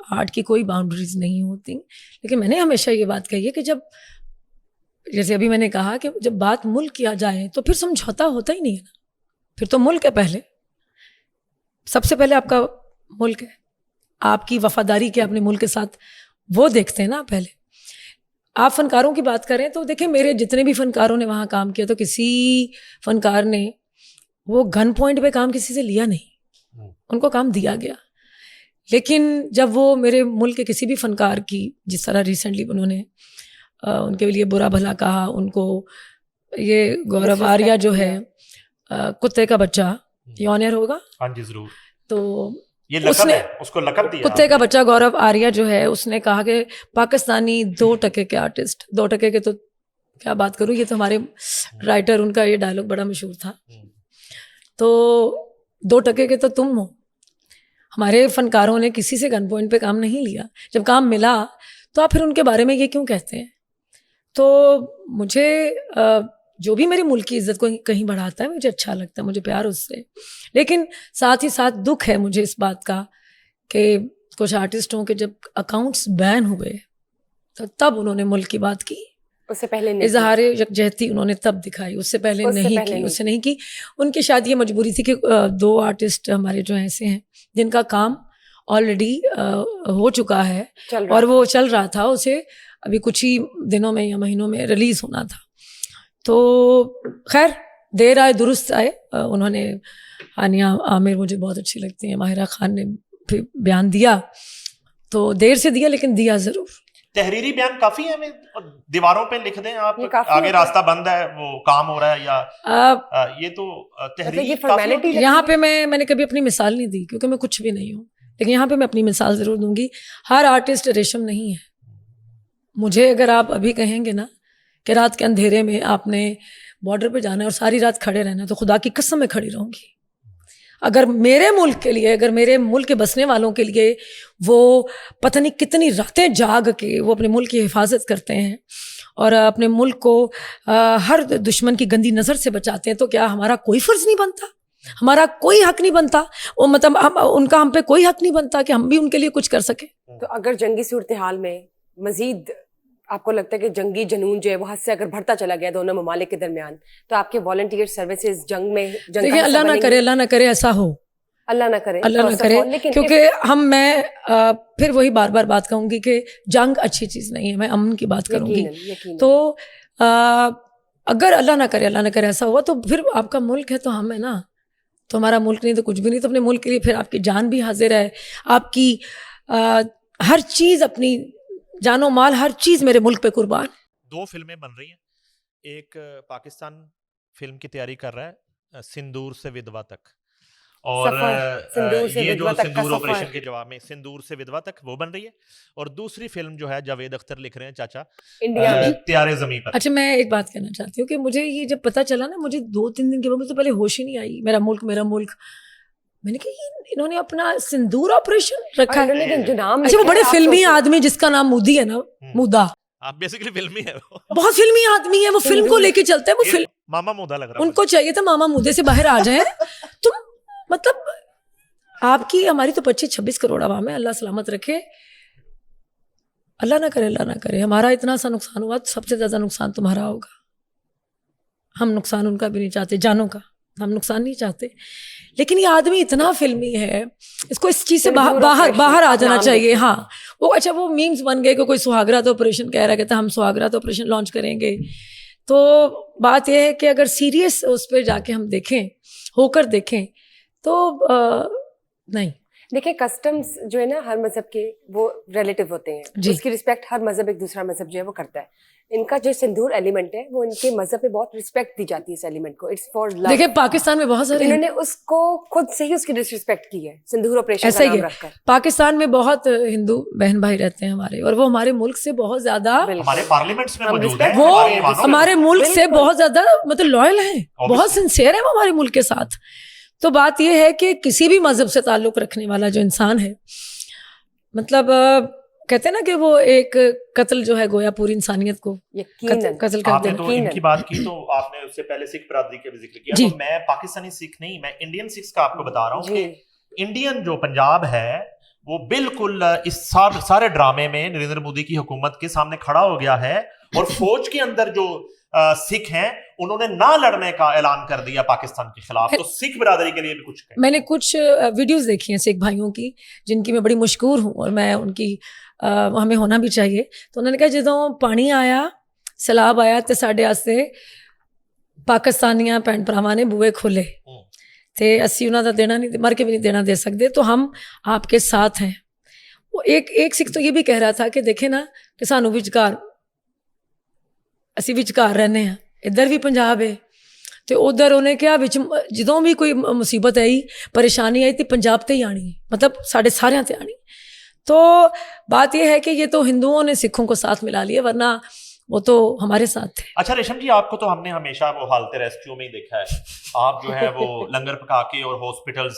Art کی کوئی boundaries نہیں ہوتی. لیکن میں نے ہمیشہ یہ بات کہی ہے کہ جب جیسے ابھی میں نے کہا کہ جب بات ملک کیا جائے تو پھر سمجھوتا ہوتا ہی نہیں ہے نا. پھر تو ملک ہے پہلے, سب سے پہلے آپ کا ملک ہے, آپ کی وفاداری کے اپنے ملک کے ساتھ وہ دیکھتے ہیں نا پہلے. آپ فنکاروں کی بات کریں تو دیکھیں میرے جتنے بھی فنکاروں نے وہاں کام کیا تو کسی فنکار نے وہ گن پوائنٹ پہ کام کسی سے لیا نہیں, ان کو کام دیا گیا. لیکن جب وہ میرے ملک کے کسی بھی فنکار کی, جس طرح ریسنٹلی انہوں نے ان کے لیے برا بھلا کہا, ان کو یہ گورو آریہ جو ہے کتے کا بچہ, یہ آنر ہوگا, ہاں جی ضرور, تو یہ لقب ہے, اس کو لقب دیا کتے کا بچہ گورو آریہ جو ہے, اس نے کہا کہ پاکستانی 2% کے آرٹسٹ, 2% کے تو کیا بات کروں, یہ تو ہمارے رائٹر ان کا یہ ڈائلاگ بڑا مشہور تھا, تو 2% کے تو تم ہو. ہمارے فنکاروں نے کسی سے گن پوائنٹ پہ کام نہیں لیا, جب کام ملا تو آپ پھر ان کے بارے میں یہ کیوں کہتے ہیں. تو مجھے جو بھی میرے ملک کی عزت کو کہیں بڑھاتا ہے مجھے اچھا لگتا ہے, مجھے پیار اس سے. لیکن ساتھ ہی ساتھ دکھ ہے مجھے اس بات کا کہ کچھ آرٹسٹوں کے جب اکاؤنٹس بین ہوئے تو تب انہوں نے ملک کی بات کی, اس سے پہلے اظہار یکجہتی انہوں نے تب دکھائی, اس سے پہلے نہیں کی. ان کی شاید یہ مجبوری تھی کہ 2 آرٹسٹ ہمارے جو ایسے ہیں جن کا کام آلریڈی ہو چکا ہے اور وہ چل رہا تھا, اسے ابھی کچھ ہی دنوں میں یا مہینوں میں ریلیز ہونا تھا. تو خیر دیر آئے درست آئے. انہوں نے ہانیہ عامر مجھے بہت اچھی لگتی ہیں, ماہرہ خان نے پھر بیان دیا تو دیر سے دیا لیکن دیا ضرور. تحریری بیان کافی ہے, ہمیں دیواروں پہ لکھ دیں آپ آگے راستہ بند ہے, وہ کام ہو رہا ہے, یا یہ تو تحریر. یہاں پہ میں نے کبھی اپنی مثال نہیں دی کیونکہ میں کچھ بھی نہیں ہوں, لیکن یہاں پہ میں اپنی مثال ضرور دوں گی. ہر آرٹسٹ ریشم نہیں ہے. مجھے اگر آپ ابھی کہیں گے نا کہ رات کے اندھیرے میں آپ نے بارڈر پہ جانا ہے اور ساری رات کھڑے رہنا ہے, تو خدا کی قسم میں کھڑی رہوں گی. اگر میرے ملک کے لیے, اگر میرے ملک کے بسنے والوں کے لیے وہ پتہ نہیں کتنی راتیں جاگ کے وہ اپنے ملک کی حفاظت کرتے ہیں اور اپنے ملک کو ہر دشمن کی گندی نظر سے بچاتے ہیں, تو کیا ہمارا کوئی فرض نہیں بنتا, ہمارا کوئی حق نہیں بنتا, وہ مطلب ان کا ہم پہ کوئی حق نہیں بنتا کہ ہم بھی ان کے لیے کچھ کر سکیں. تو اگر جنگی صورتحال میں مزید آپ کو لگتا ہے کہ جنگی جنون جو ہے وہ حد سے اگر بڑھتا چلا گیا دونوں ممالک کے درمیان, تو آپ کے والنٹیئر سروسز جنگ میں دیکھیں اللہ نہ کرے ایسا ہو, اللہ نہ کرے, کیونکہ میں پھر وہی بار بار بات کہوں گی کہ جنگ اچھی چیز نہیں ہے, میں امن کی بات کروں گی. تو اگر اللہ نہ کرے ایسا ہوا تو پھر آپ کا ملک ہے تو ہم ہے نا, تو ہمارا ملک نہیں تو کچھ بھی نہیں. تو اپنے ملک کے لیے پھر آپ کی جان بھی حاضر ہے, آپ کی ہر چیز, اپنی جان و مال, ہر چیز میرے ملک پہ قربان. 2 فلمیں بن رہی ہیں, ایک پاکستان فلم کی تیاری کر رہا ہے سندور سے ودوا تک, اور یہ جو سندور آپریشن کے جواب میں سندور سے ودوا تک وہ بن رہی ہے, اور دوسری فلم جو ہے جاوید اختر لکھ رہے ہیں چاچا تیارے زمین پر. اچھا میں ایک بات کہنا چاہتی ہوں کہ مجھے یہ جب پتا چلا نا, مجھے 2-3 دن کے بعد تو پہلے ہوش ہی نہیں آئی, میرا ملک, میں نے کہا انہوں نے اپنا سندور آپریشن رکھا ہے. اچھا وہ بڑے فلمی آدمی جس کا نام مودی ہے نا, مودا, بیسیکلی فلمی ہے, بہت فلمی آدمی ہے, وہ فلم کو لے کے چلتے ہیں, وہ فلم ماما مودا لگ رہا ہے. ان کو چاہیے تھا ماما مودے سے باہر آ جائیں. تم مطلب آپ کی, ہماری تو 25-26 کروڑ عوام ہے, اللہ سلامت رکھے. اللہ نہ کرے ہمارا اتنا سا نقصان ہوا, تو سب سے زیادہ نقصان تمہارا ہوگا. ہم نقصان ان کا بھی نہیں چاہتے, جانوں کا ہم نقصان نہیں چاہتے, لیکن یہ آدمی اتنا فلمی ہے, اس کو اس چیز سے باہر آ جانا چاہیے. ہاں وہ اچھا وہ میمز بن گئے کہ کوئی سہاگرات آپریشن کہہ رہا کہتا ہم سہاگرات آپریشن لانچ کریں گے. تو بات یہ ہے کہ اگر سیریس اس پہ جا کے ہم دیکھیں, ہو کر دیکھیں, تو نہیں. دیکھیں کسٹمز جو ہے نا ہر مذہب کے وہ ریلیٹو ہوتے ہیں, اس کی رسپیکٹ ہر مذہب ایک دوسرا مذہب جو ہے وہ کرتا ہے. ان کا جو سندور ایلیمنٹ ہے وہ ان کے مذہب میں بہت رسپیکٹ دی جاتی ہے اس ایلیمنٹ کو. اٹس فار لو. دیکھیں پاکستان میں بہت سارے, انہوں نے اس کو خود سے ہی اس کی ڈسرسپیکٹ کی ہے سندور آپریشن کا نام رکھ کر. پاکستان میں بہت ہندو بہن بھائی رہتے ہیں ہمارے, اور وہ ہمارے ملک سے بہت زیادہ, ہمارے پارلیمنٹس میں موجود ہیں, وہ ہمارے ملک سے بہت زیادہ مطلب لوئل ہیں, بہت سنسیئر ہیں وہ ہمارے ملک کے ساتھ. تو بات یہ ہے کہ کسی بھی مذہب سے تعلق رکھنے والا جو انسان ہے, مطلب کہتے ہیں نا کہ وہ ایک قتل جو ہے گویا پوری انسانیت کو قتل کر دینا. تو ان کی بات کی تو آپ نے اس سے پہلے سکھ برادری کا بھی ذکر کیا, تو میں پاکستانی سکھ نہیں, میں انڈین سکھ کا آپ کو بتا رہا ہوں کہ انڈین جو پنجاب ہے وہ بالکل اس سارے ڈرامے میں نریندر مودی کی حکومت کے سامنے کھڑا ہو گیا ہے اور فوج کے اندر جو سکھ ہیں انہوں نے نہ لڑنے کا اعلان کر دیا پاکستان کے خلاف. تو سکھ برادری کے لیے بھی کچھ کہیں. میں نے کچھ ویڈیوز دیکھی ہیں سکھ بھائیوں کی جن کی میں بڑی مشکور ہوں اور میں ان کی ہمیں ہونا بھی چاہیے. تو انہوں نے کہا جدوں پانی آیا سیلاب آیا تو ساڈے واسطے پاکستانیاں بھੈਣ ਭਰਾਵਾਂ نے بوئے کھولے تے اسی انہاں دا دینا نہیں مر کے بھی نہیں دینا دے سکتے تو ہم آپ کے ساتھ ہیں. وہ ایک سکھ تو یہ بھی کہہ رہا تھا کہ دیکھیں نا کہ سانو وچکار اسی وچکار رہنے ہیں ادھر بھی پنجاب ہے تو ادھر انہیں کیا جدوں بھی کوئی مصیبت آئی پریشانی آئی تو پنجاب تے ہی آنی ہے مطلب ساڑھے سارے تے آنی. تو بات یہ ہے کہ یہ تو ہندوؤں نے سکھوں کو ساتھ ملا لیا ورنہ وہ تو ہمارے ساتھ تھے. اچھا ریشم جی آپ کو تو ہم نے ہمیشہ وہ حالت ریسکیو میں ہی دیکھا ہے. آپ جو ہے وہ لنگر پکا کے اور ہاسپٹلز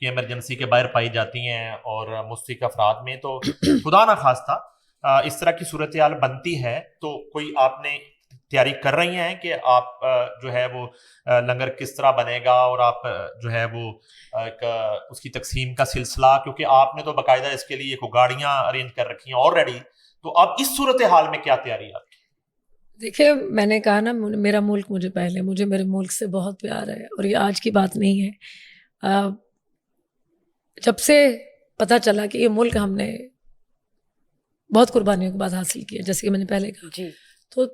کی ایمرجنسی کے باہر پائی جاتی ہیں اور مستحق افراد میں تو خدا نہ خواستہ اس طرح کی صورتحال بنتی ہے تو کوئی آپ نے تیاری کر رہی ہیں کہ آپ جو ہے وہ لنگر کس طرح بنے گا اور آپ جو ہے وہ اس کی تقسیم کا سلسلہ کیونکہ آپ نے تو باقاعدہ اس کے لیے گاڑیاں ارینج کر رکھی ہیں آلریڈی تو اب اس صورتحال میں کیا تیاری ہے آپ کی؟ دیکھیے میں نے کہا نا میرا ملک مجھے پہلے مجھے میرے ملک سے بہت پیار ہے اور یہ آج کی بات نہیں ہے. جب سے پتہ چلا کہ یہ ملک ہم نے بہت قربانیوں کے بعد حاصل کیا جیسے کہ میں نے پہلے کہا جی تو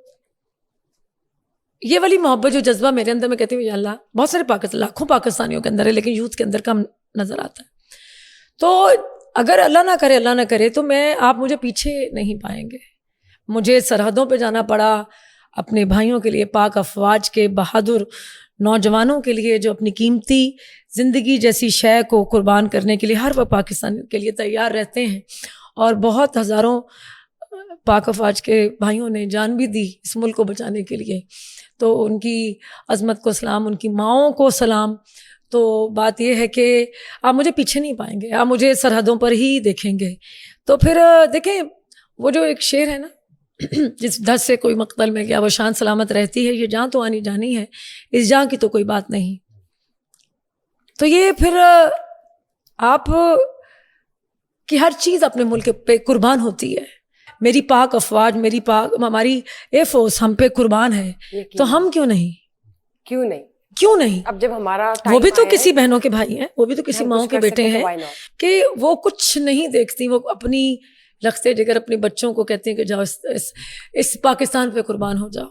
یہ والی محبت جو جذبہ میرے اندر میں کہتی ہوں یا اللہ بہت سارے لاکھوں پاکستانیوں کے اندر ہے لیکن یوتھ کے اندر کم نظر آتا ہے. تو اگر اللہ نہ کرے تو آپ مجھے پیچھے نہیں پائیں گے. مجھے سرحدوں پہ جانا پڑا اپنے بھائیوں کے لیے پاک افواج کے بہادر نوجوانوں کے لیے جو اپنی قیمتی زندگی جیسی شے کو قربان کرنے کے لیے ہر وقت پاکستان کے لیے تیار رہتے ہیں اور بہت ہزاروں پاک افواج کے بھائیوں نے جان بھی دی اس ملک کو بچانے کے لیے. تو ان کی عظمت کو سلام ان کی ماؤں کو سلام. تو بات یہ ہے کہ آپ مجھے پیچھے نہیں پائیں گے آپ مجھے سرحدوں پر ہی دیکھیں گے. تو پھر دیکھیں وہ جو ایک شعر ہے نا جس دھس سے کوئی مقتل میں گیا وہ شان سلامت رہتی ہے یہ جان تو آنی جانی ہے اس جان کی تو کوئی بات نہیں. تو یہ پھر آپ کی ہر چیز اپنے ملک پہ قربان ہوتی ہے. میری پاک افواج ہماری اے فورس ہم پہ قربان ہے تو ہم کیوں نہیں. اب جب ہمارا وہ بھی تو کسی بہنوں کے بھائی ہیں وہ بھی تو کسی ماؤں کے بیٹے ہیں کہ وہ کچھ نہیں دیکھتی وہ اپنی لختے جگر اپنے بچوں کو کہتے ہیں کہ جاؤ اس پاکستان پہ قربان ہو جاؤ.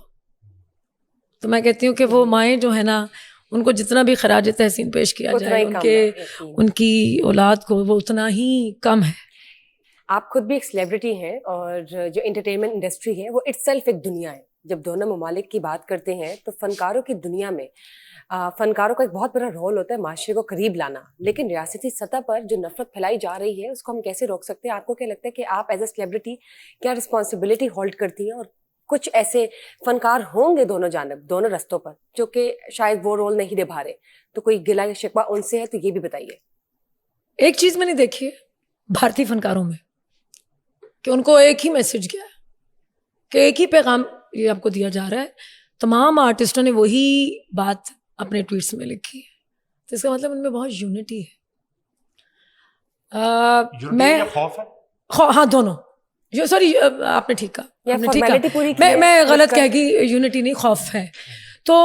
تو میں کہتی ہوں کہ وہ مائیں جو ہے نا ان کو جتنا بھی خراج تحسین پیش کیا جائے ان کی اولاد کو وہ اتنا ہی کم ہے. آپ خود بھی ایک سیلیبریٹی ہیں اور جو انٹرٹینمنٹ انڈسٹری ہے وہ اٹ سیلف ایک دنیا ہے. جب دونوں ممالک کی بات کرتے ہیں تو فنکاروں کی دنیا میں فنکاروں کا ایک بہت بڑا رول ہوتا ہے معاشرے کو قریب لانا. لیکن ریاستی سطح پر جو نفرت پھیلائی جا رہی ہے اس کو ہم کیسے روک سکتے ہیں؟ آپ کو کیا لگتا ہے کہ آپ ایز اے سیلیبریٹی کیا رسپانسبلٹی ہولڈ کرتی ہیں اور کچھ ایسے فنکار ہوں گے دونوں جانب دونوں رستوں پر جو کہ شاید وہ رول نہیں نبھا رہے تو کوئی گلہ یا شکوہ ان سے ہے تو یہ بھی بتائیے. ایک چیز میں نے دیکھی ہے بھارتی فنکاروں میں کہ ان کو ایک ہی میسج گیا ہے کہ ایک ہی پیغام یہ آپ کو دیا جا رہا ہے. تمام آرٹسٹوں نے وہی بات اپنے ٹویٹس میں لکھی ہے تو اس کا مطلب ان میں بہت یونٹی ہے. میں ہاں دونوں سوری آپ نے ٹھیک کہا میں غلط کہہ گئی یونٹی نہیں خوف ہے. تو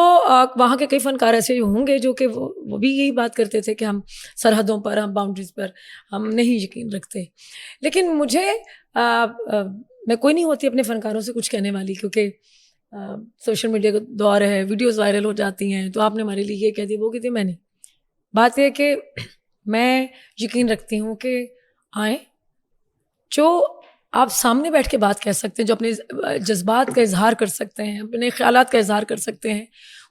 وہاں کے کئی فنکار ایسے ہوں گے جو کہ وہ بھی یہی بات کرتے تھے کہ ہم سرحدوں پر ہم باؤنڈریز پر ہم نہیں یقین رکھتے. لیکن مجھے میں کوئی نہیں ہوتی اپنے فنکاروں سے کچھ کہنے والی کیونکہ سوشل میڈیا کا دور ہے ویڈیوز وائرل ہو جاتی ہیں تو آپ نے ہمارے لیے یہ کہہ دی وہ کہتی میں نے. بات یہ کہ میں یقین رکھتی ہوں کہ آئیں جو آپ سامنے بیٹھ کے بات کہہ سکتے ہیں جو اپنے جذبات کا اظہار کر سکتے ہیں اپنے خیالات کا اظہار کر سکتے ہیں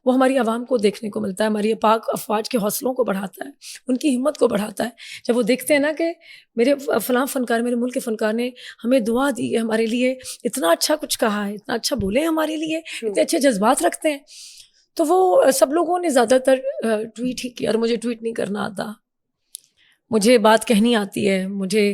وہ ہماری عوام کو دیکھنے کو ملتا ہے. ہماری پاک افواج کے حوصلوں کو بڑھاتا ہے ان کی ہمت کو بڑھاتا ہے جب وہ دیکھتے ہیں نا کہ میرے فلاں فنکار میرے ملک کے فنکار نے ہمیں دعا دی ہے ہمارے لیے اتنا اچھا کچھ کہا ہے اتنا اچھا بولے ہمارے لیے اتنے اچھے جذبات رکھتے ہیں. تو وہ سب لوگوں نے زیادہ تر ٹویٹ ہی کیا اور مجھے ٹویٹ نہیں کرنا آتا. مجھے بات کہنی آتی ہے مجھے